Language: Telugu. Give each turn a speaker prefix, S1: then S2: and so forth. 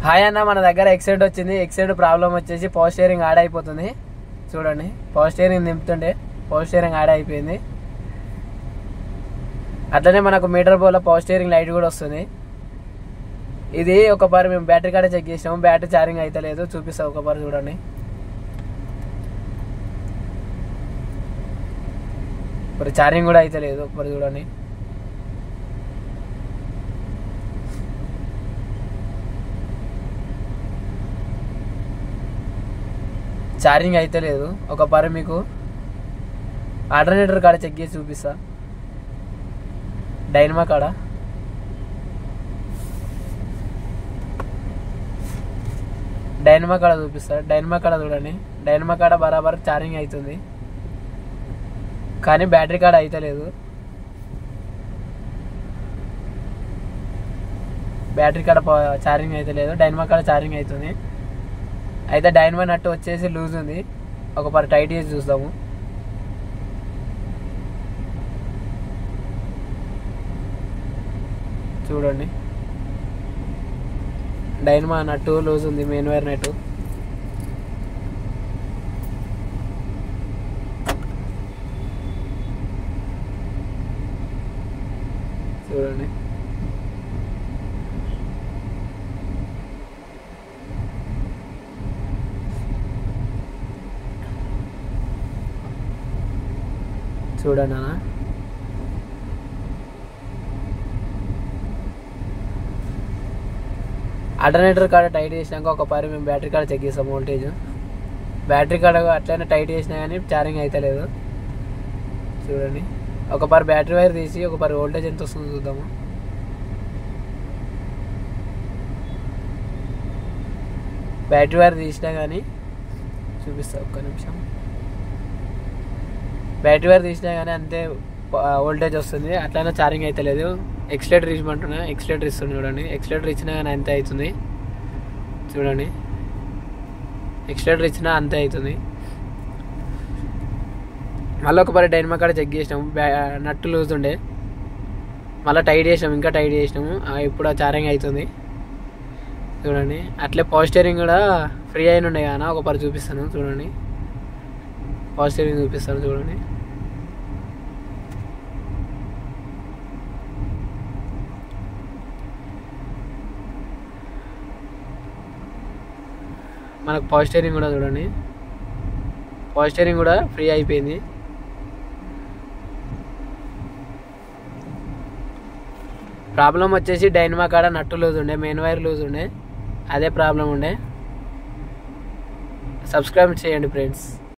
S1: హాయ్ అన్న, మన దగ్గర ఎక్సైడ్ వచ్చింది. ఎక్సైడ్ ప్రాబ్లం వచ్చేసి పవర్ స్టీరింగ్ యాడ్ అయిపోతుంది. చూడండి, పవర్ స్టీరింగ్ నింపుతుంటే పవర్ స్టీరింగ్ యాడ్ అయిపోయింది. అట్లనే మనకు మీటర్ బోర్లో పవర్ స్టీరింగ్ లైట్ కూడా వస్తుంది. ఇది ఒకసారి మేము బ్యాటరీ కాడ చెక్ చేసినాము, బ్యాటరీ ఛార్జింగ్ అయితే లేదు. చూపిస్తాం ఒకసారి చూడండి. ఇప్పుడు ఛార్జింగ్ కూడా అయితే లేదు. ఒకసారి చూడండి. ఛార్జింగ్ అయితే లేదు. ఒకసారి మీకు ఆల్టర్నేటర్ కాడ చెక్ చేసి చూపిస్తా. డైనమా కాడ చూపిస్తా. డైనమా కాడ చూడండి. డైనమా కాడ బరాబర్ ఛార్జింగ్ అవుతుంది, కానీ బ్యాటరీ కాడ అయితే లేదు. బ్యాటరీ కాడ ఛార్జింగ్ అయితే లేదు. డైనమా కాడ ఛార్జింగ్ అవుతుంది. అయితే డైనమా నట్టు వచ్చేసి లూజ్ ఉంది. ఒకసారి టైట్ చేసి చూస్తాము. చూడండి, డైనమా నట్టు లూజ్ ఉంది, మెయిన్ వైర్ నట్టు. చూడండి, చూడండి అన్న. ఆల్టర్నేటర్ కాడ టైట్ చేసినాక ఒకసారి మేము బ్యాటరీ కాడ చెక్ చేస్తాం వోల్టేజ్. బ్యాటరీ కాడ అట్లనే టైట్ చేసినా కానీ ఛార్జింగ్ అయితే లేదు. చూడండి, ఒకసారి బ్యాటరీ వైర్ తీసి ఒకసారి వోల్టేజ్ ఎంత వస్తుందో చూద్దాము. బ్యాటరీ వైర్ తీసినా కానీ చూపిస్తా, ఒక్క నిమిషం. బ్యాటరీ వైర్ తీసినా కానీ అంతే వోల్టేజ్ వస్తుంది, అట్లనే ఛార్జింగ్ అయితే లేదు. ఎక్స్లేటర్ ఇచ్చమంటున్నా, ఎక్స్లేటర్ ఇస్తుంది. చూడండి, ఎక్స్లేటర్ ఇచ్చినా కానీ అంతే అవుతుంది. చూడండి, ఎక్స్లేటర్ ఇచ్చినా అంతే అవుతుంది. మళ్ళీ ఒకసారి డైనమా కాడ చెక్ చేసినాము, నట్టు లూజ్ ఉండే. మళ్ళీ టైట్ చేసినాము, ఇంకా టైట్ చేసినాము. ఇప్పుడు ఛార్జింగ్ అవుతుంది. చూడండి, అట్లే పవర్ స్టీరింగ్ కూడా ఫ్రీ అయిన ఉండే కానీ ఒకసారి చూపిస్తాను. చూడండి, పవర్ స్టీరింగ్ చూపిస్తాను. చూడండి, మనకు పవర్ స్టీరింగ్ కూడా చూడండి, పవర్ స్టీరింగ్ కూడా ఫ్రీ అయిపోయింది. ప్రాబ్లం వచ్చేసి డైనమా కాడ నట్టు లూజ్ ఉండే, మెయిన్ వైర్ లూజ్ ఉండే, అదే ప్రాబ్లం ఉండే. సబ్స్క్రైబ్ చేయండి ఫ్రెండ్స్.